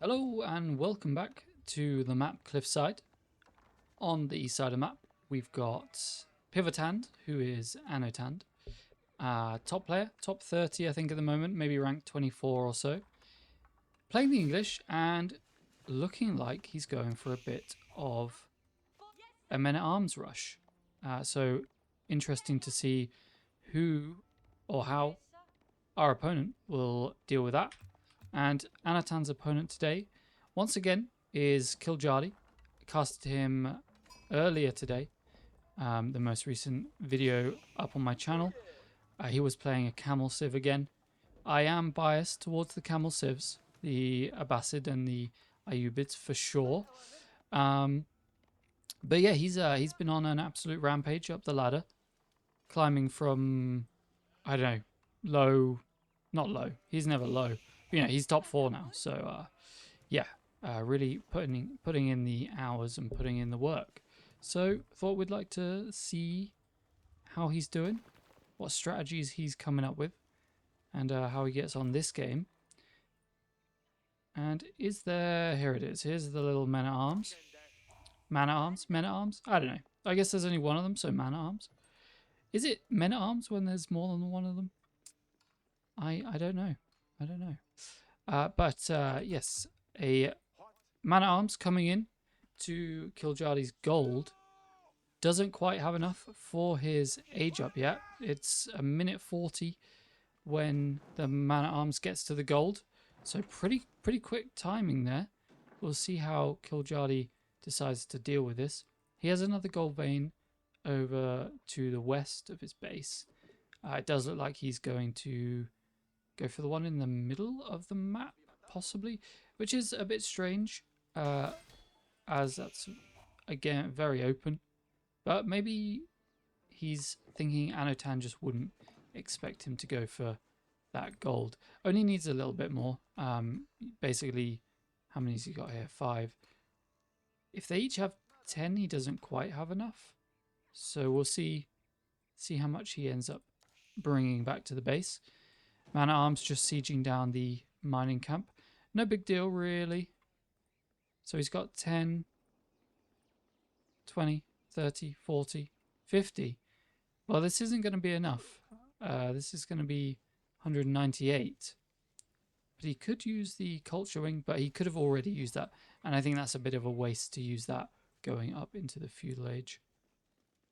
Hello and welcome back to the map Cliffside. On the east side of the map we've got Pivotand, who is Anotand. Top player, top 30 I think at the moment, maybe ranked 24 or so. Playing the English and looking like he's going for a bit of a men-at-arms rush. So interesting to see who or how our opponent will deal with that. And Anatand's opponent today, once again, is Kiljardi. Casted him earlier today, the most recent video up on my channel. He was playing a camel civ again. I am biased towards the camel civs, the Abbasid and the Ayyubids for sure. But yeah, he's been on an absolute rampage up the ladder, climbing from, I don't know, low, not low. He's never low. But, you know, he's top 4 now. So yeah, really putting in the hours and putting in the work. So thought we'd like to see how he's doing, what strategies he's coming up with, and how he gets on this game. And is there, here it is, here's the little men-at-arms. Man-at-arms? Men-at-arms? I don't know. I guess there's only one of them, so man-at-arms. Is it men-at-arms when there's more than one of them? I don't know. I don't know. But yes, a man-at-arms coming in to Kiljardi's gold. Doesn't quite have enough for his age up yet. It's a minute 40 when the man-at-arms gets to the gold. So pretty quick timing there. We'll see how Kiljardi decides to deal with this. He has another gold vein over to the west of his base. It does look like he's going to go for the one in the middle of the map, possibly, which is a bit strange, as that's, again, very open. But maybe he's thinking Anotan just wouldn't expect him to go for that gold. Only needs a little bit more. Basically, how many has he got here? 5. If they each have 10, he doesn't quite have enough. So we'll see how much he ends up bringing back to the base. Man-at-arms just sieging down the mining camp. No big deal, really. So he's got 10, 20, 30, 40, 50. Well, this isn't going to be enough. This is going to be 198. But he could use the culture wing, but he could have already used that. And I think that's a bit of a waste to use that going up into the feudal age.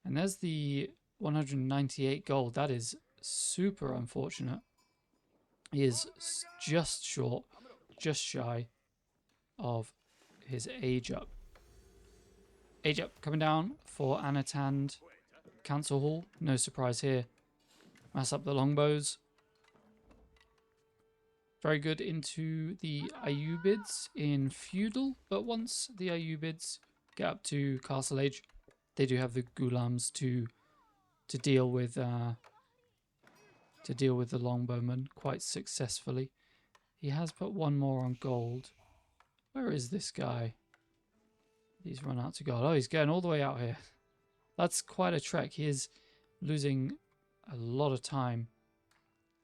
And there's the 198 gold. That is super unfortunate. He is just short, just shy of his age up. Age up coming down for Anotand. Council Hall, no surprise here. Mass up the longbows. Very good into the Ayyubids in feudal, but once the Ayyubids get up to castle age, they do have the Gulams to deal with the longbowmen quite successfully. He has put one more on gold. Where is this guy? He's run out to gold. Oh, he's going all the way out here. That's quite a trek. He is losing a lot of time.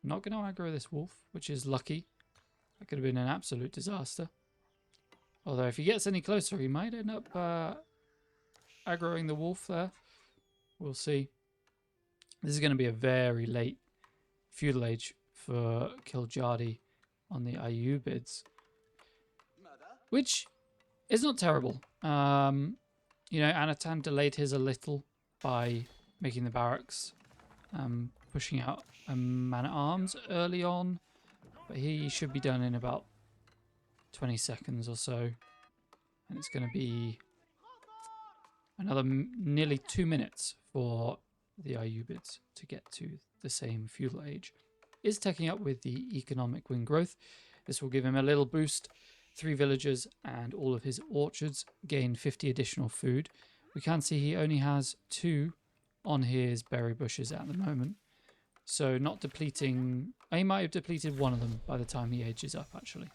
Not going to aggro this wolf, which is lucky. That could have been an absolute disaster. Although if he gets any closer, he might end up aggroing the wolf there. We'll see. This is going to be a very late feudal age for Kiljardi on the Ayyubids, which is not terrible. You know, Anatan delayed his a little by making the barracks, pushing out a man-at-arms early on, but he should be done in about 20 seconds or so, and it's going to be another nearly 2 minutes for the Ayyubids to get to the same feudal age. Is taking up with the economic wing growth. This will give him a little boost. 3 villagers and all of his orchards gain 50 additional food. We can see he only has 2 on his berry bushes at the moment. So not depleting. He might have depleted one of them by the time he ages up, actually.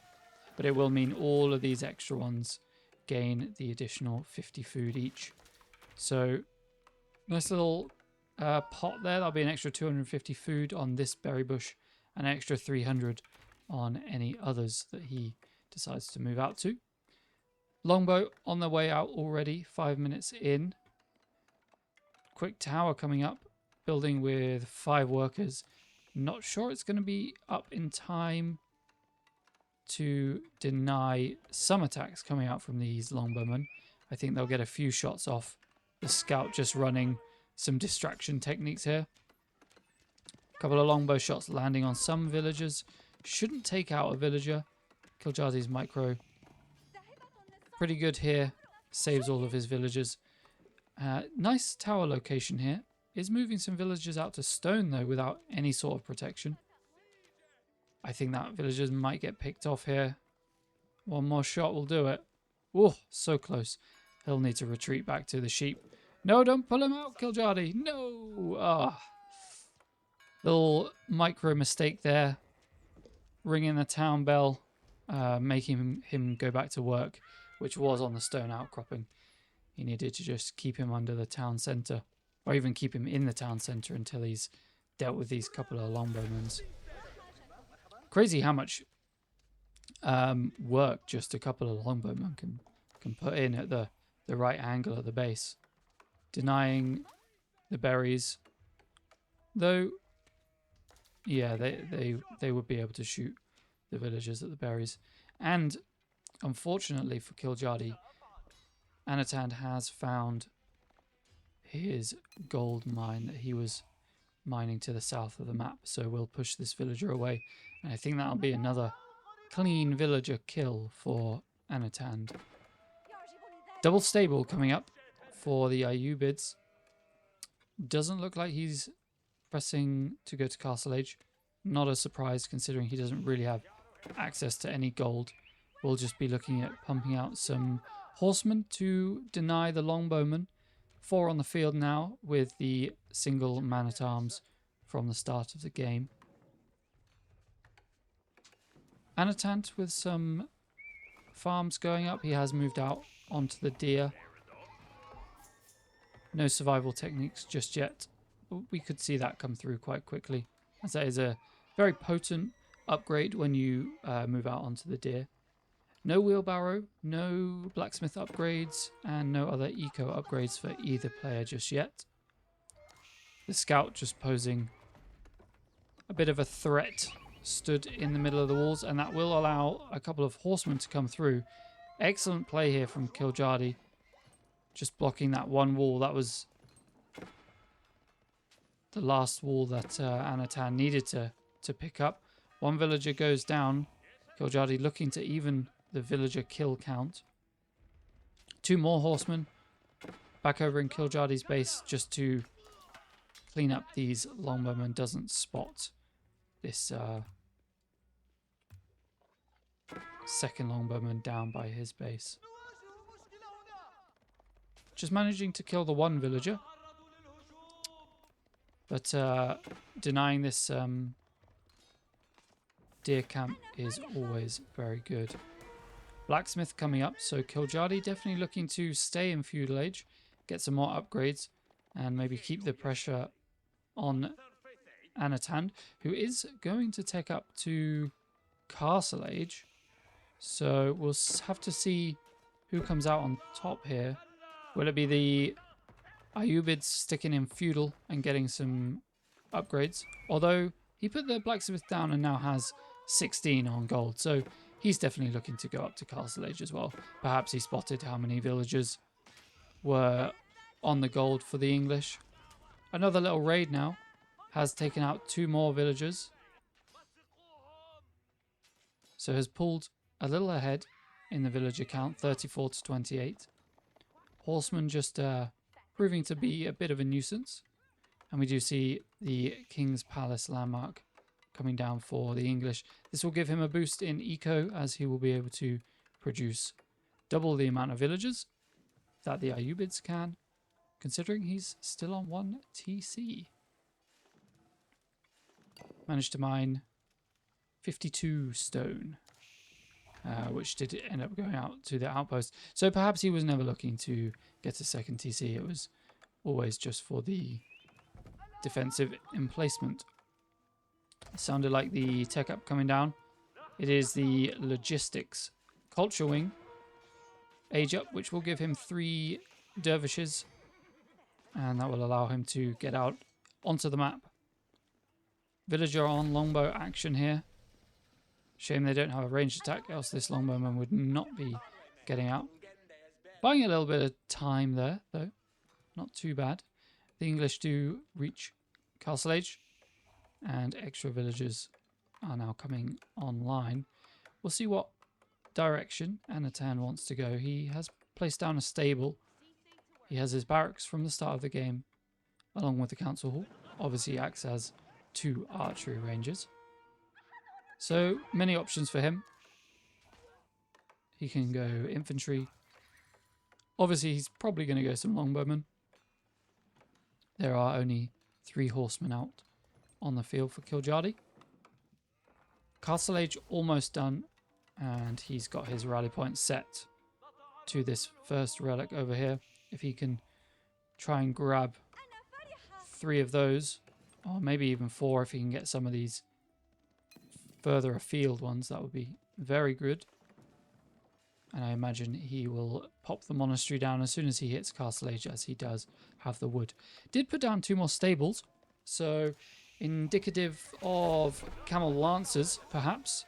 But it will mean all of these extra ones gain the additional 50 food each. So nice little pot there. That'll be an extra 250 food on this berry bush and an extra 300 on any others that he decides to move out to. Longbow on their way out already, 5 minutes in. Quick tower coming up, building with 5 workers. Not sure it's going to be up in time to deny some attacks coming out from these longbowmen. I think they'll get a few shots off. The scout just running some distraction techniques here. A couple of longbow shots landing on some villagers. Shouldn't take out a villager. Kiljadi's micro pretty good here. Saves all of his villagers. Nice tower location here. Is moving some villagers out to stone though without any sort of protection. I think that villagers might get picked off here. One more shot will do it. Oh, so close. He'll need to retreat back to the sheep. No, don't pull him out, Kiljadi. No. Ah. Little micro mistake there. Ringing the town bell. Making him go back to work, which was on the stone outcropping. He needed to just keep him under the town centre. Or even keep him in the town centre until he's dealt with these couple of longbowmen. Crazy how much work just a couple of longbowmen can put in at the right angle at the base. Denying the berries. Though, yeah, they would be able to shoot the villagers at the berries. And unfortunately for Kiljadi, Anatan has found his gold mine that he was mining to the south of the map. So we'll push this villager away. And I think that'll be another clean villager kill for Anatan. Double stable coming up for the Ayubids. Doesn't look like he's pressing to go to Castle Age. Not a surprise considering he doesn't really have access to any gold. We'll just be looking at pumping out some horsemen to deny the longbowmen. 4 on the field now with the single man-at-arms from the start of the game. Anatant with some farms going up. He has moved out onto the deer. No survival techniques just yet. But we could see that come through quite quickly, as that is a very potent upgrade when you move out onto the deer. No wheelbarrow, no blacksmith upgrades, and no other eco upgrades for either player just yet. The scout just posing a bit of a threat, stood in the middle of the walls, and that will allow a couple of horsemen to come through. Excellent play here from Kiljadi, just blocking that one wall. That was the last wall that Anatan needed to pick up. One villager goes down. Kiljadi looking to even the villager kill count. 2 more horsemen back over in Kiljadi's base just to clean up these longbowmen. Doesn't spot this second longbowman down by his base. Just managing to kill the one villager, but denying this deer camp is always very good. Blacksmith coming up, so Kiljadi definitely looking to stay in Feudal Age, get some more upgrades, and maybe keep the pressure on Anatan, who is going to take up to Castle Age. So we'll have to see who comes out on top here. Will it be the Ayubids sticking in Feudal and getting some upgrades? Although he put the blacksmith down and now has 16 on gold, so he's definitely looking to go up to Castle Age as well. Perhaps he spotted how many villagers were on the gold for the English. Another little raid now has taken out 2 more villagers. So has pulled a little ahead in the villager count, 34 to 28. Horsemen just proving to be a bit of a nuisance. And we do see the King's Palace landmark coming down for the English. This will give him a boost in eco, as he will be able to produce double the amount of villagers that the Ayubids can, considering he's still on 1 TC. Managed to mine 52 stone, which did end up going out to the outpost. So perhaps he was never looking to get a second TC. It was always just for the defensive emplacement. Sounded like the tech up coming down. It is the logistics culture wing age up, which will give him 3 dervishes, and that will allow him to get out onto the map. Villager on longbow action here. Shame they don't have a ranged attack, else this longbowman would not be getting out. Buying a little bit of time there, though. Not too bad. The English do reach Castle Age, and extra villagers are now coming online. We'll see what direction Anatan wants to go. He has placed down a stable. He has his barracks from the start of the game, along with the council hall. Obviously, he acts as 2 archery ranges. So, many options for him. He can go infantry. Obviously, he's probably going to go some longbowmen. There are only 3 horsemen out on the field for Kiljardi. Castle Age almost done, and he's got his rally point set to this first relic over here. If he can try and grab 3 of those, or maybe even 4 if he can get some of these further afield ones, that would be very good. And I imagine he will pop the monastery down as soon as he hits Castle Age, as he does have the wood. Did put down 2 more stables, so indicative of camel lancers, perhaps,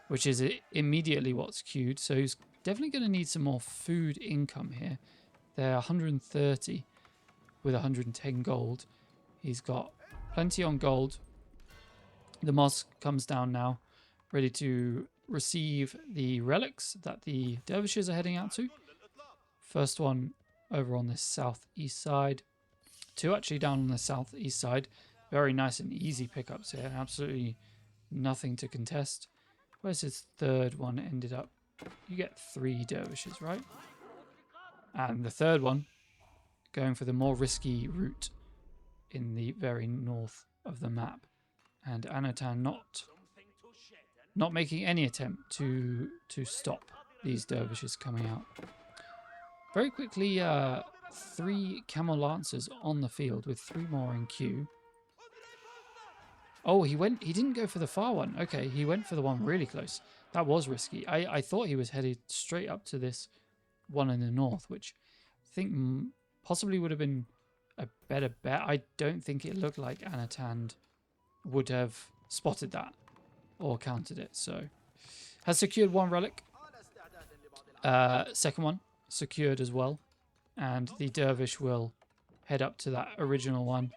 which is immediately what's queued. So he's definitely going to need some more food income here. They're 130 with 110 gold. He's got plenty on gold. The mosque comes down now, ready to receive the relics that the dervishes are heading out to. First one over on this southeast side. 2 actually down on the southeast side. Very nice and easy pickups here. Absolutely nothing to contest. Where's his third one ended up? You get 3 dervishes, right? And the third one going for the more risky route in the very north of the map. And Anatan not making any attempt to stop these dervishes coming out. Very quickly, 3 camel lancers on the field with 3 more in queue. Oh, he didn't go for the far one. Okay, he went for the one really close. That was risky. I thought he was headed straight up to this one in the north, which I think possibly would have been a better bet. I don't think it looked like Anatan would have spotted that or countered it. So has secured 1 relic. Second one secured as well, and the dervish will head up to that original one.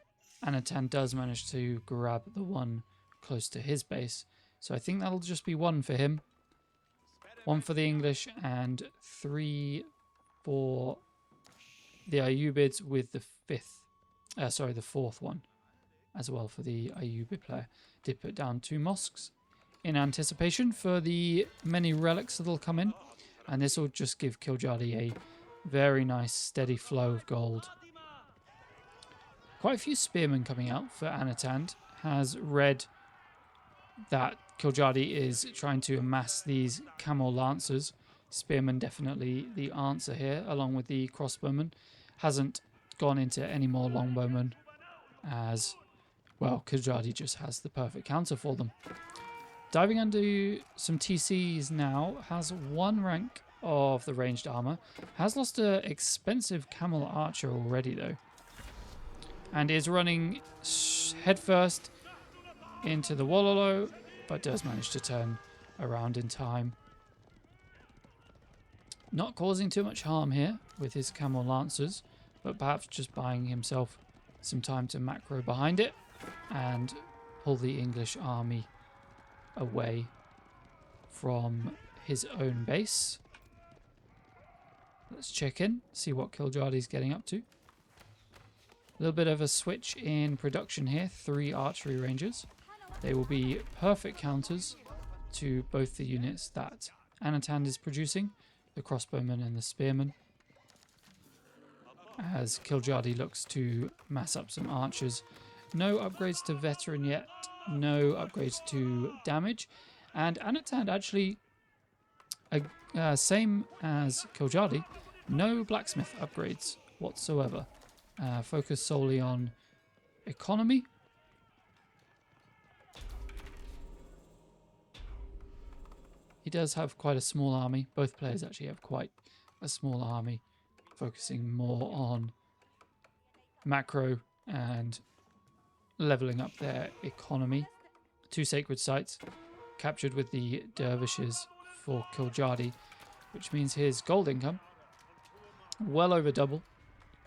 Anatan does manage to grab the one close to his base, so I think that'll just be 1 for him, 1 for the English, and 3 for the Ayyubids, with the the 4th one as well for the Ayyubid player. Did put down 2 mosques in anticipation for the many relics that'll come in, and this will just give Kiljardi a very nice steady flow of gold. Quite a few spearmen coming out for Anatan. Has read that Kiljardi is trying to amass these camel lancers. Spearmen definitely the answer here, along with the crossbowmen. Hasn't gone into any more longbowmen, as well, Kiljardi just has the perfect counter for them. Diving into some TCs now. Has 1 rank of the ranged armor. Has lost an expensive camel archer already though, and is running headfirst into the Wololo, but does manage to turn around in time. Not causing too much harm here with his camel lancers, but perhaps just buying himself some time to macro behind it and pull the English army away from his own base. Let's check in, see what Kiljardi's getting up to. A little bit of a switch in production here. 3 archery rangers. They will be perfect counters to both the units that Anatan is producing, the crossbowmen and the spearmen, as Kiljardi looks to mass up some archers. No upgrades to veteran yet, no upgrades to damage, and Anatan actually, same as Kiljardi, no blacksmith upgrades whatsoever. Focus solely on economy. He does have quite a small army. Both players actually have quite a small army, focusing more on macro and leveling up their economy. 2 sacred sites captured with the dervishes for Kiljadi, which means his gold income well over double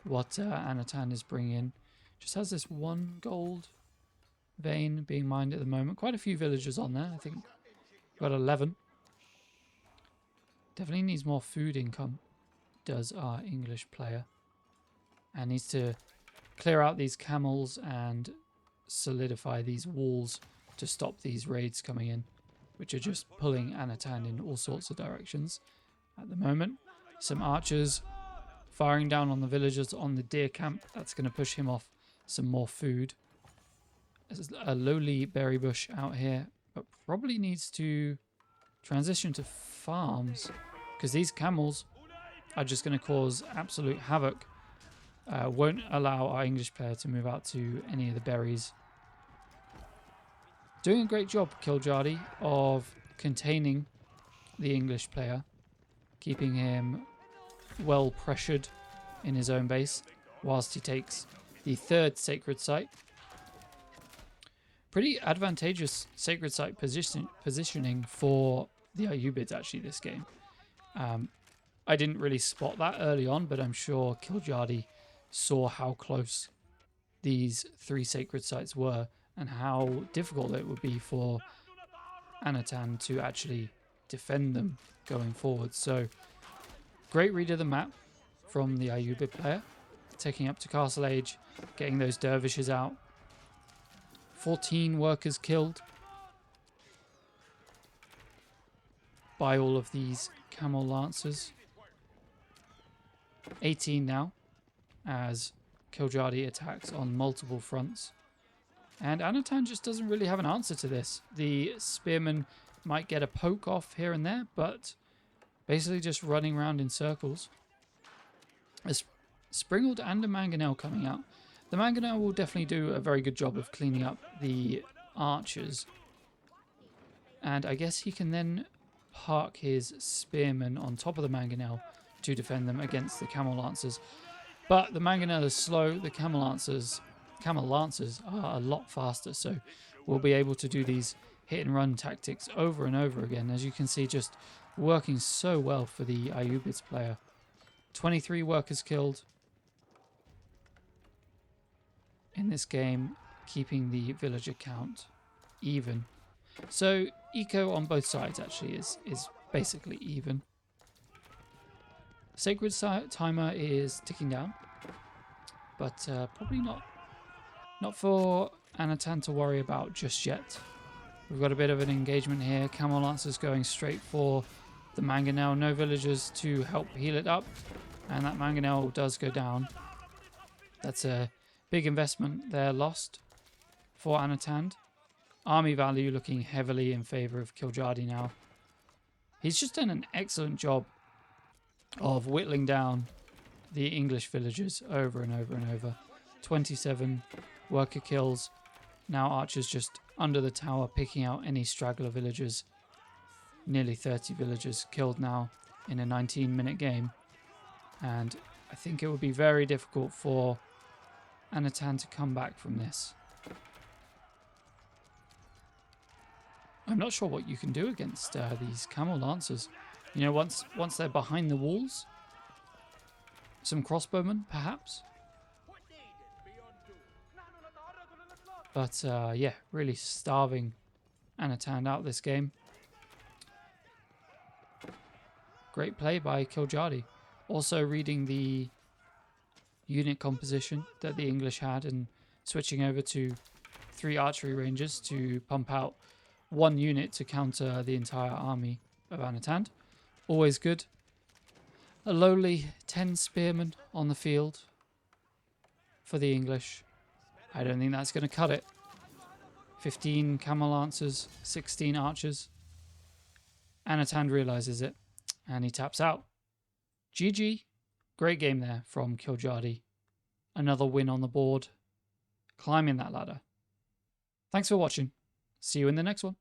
what Anatan is bringing in. Just has this 1 gold vein being mined at the moment. Quite a few villagers on there. I think got 11. Definitely needs more food income, does our English player. And needs to clear out these camels and solidify these walls to stop these raids coming in, which are just pulling Anatan in all sorts of directions at the moment. Some archers firing down on the villagers on the deer camp. That's going to push him off some more food. There's a lowly berry bush out here, but probably needs to transition to farms, because these camels are just going to cause absolute havoc. Won't allow our English player to move out to any of the berries. Doing a great job, Kiljadi, of containing the English player, keeping him well pressured in his own base, whilst he takes the 3rd sacred site. Pretty advantageous sacred site positioning for the Ayyubids, actually, this game. I didn't really spot that early on, but I'm sure Kiljadi saw how close these 3 sacred sites were and how difficult it would be for Anatan to actually defend them going forward. So, great read of the map from the Ayyubid player, taking up to Castle Age, getting those dervishes out. 14 workers killed by all of these camel lancers. 18 now, as Kiljadi attacks on multiple fronts. And Anatan just doesn't really have an answer to this. The spearmen might get a poke off here and there, but basically just running around in circles. A Springald and a Mangonel coming out. The Mangonel will definitely do a very good job of cleaning up the archers. And I guess he can then park his spearmen on top of the Mangonel to defend them against the camel lancers. But the Mangonel is slow. The camel lancers are a lot faster, so we'll be able to do these hit and run tactics over and over again. As you can see, just working so well for the Ayyubids player. 23 workers killed in this game, keeping the villager count even. So eco on both sides actually is basically even. Sacred timer is ticking down, but probably not for Anatan to worry about just yet. We've got a bit of an engagement here. Camel Lancers going straight for the Mangonel. No villagers to help heal it up, and that Mangonel does go down. That's a big investment there lost for Anatan. Army value looking heavily in favour of Kiljadi now. He's just done an excellent job of whittling down the English villagers over and over and over. 27 worker kills. Now archers just under the tower picking out any straggler villagers. Nearly 30 villagers killed now in a 19-minute game. And I think it would be very difficult for Anatan to come back from this. I'm not sure what you can do against these camel lancers. You know, once they're behind the walls, some crossbowmen perhaps. But yeah, really starving Anatan out this game. Great play by Kiljadi. Also reading the unit composition that the English had and switching over to 3 archery rangers to pump out 1 unit to counter the entire army of Anatan. Always good. A lowly 10 spearmen on the field for the English. I don't think that's going to cut it. 15 camel lancers, 16 archers. Anatan realizes it and he taps out. GG. Great game there from Kiljadi. Another win on the board. Climbing that ladder. Thanks for watching. See you in the next one.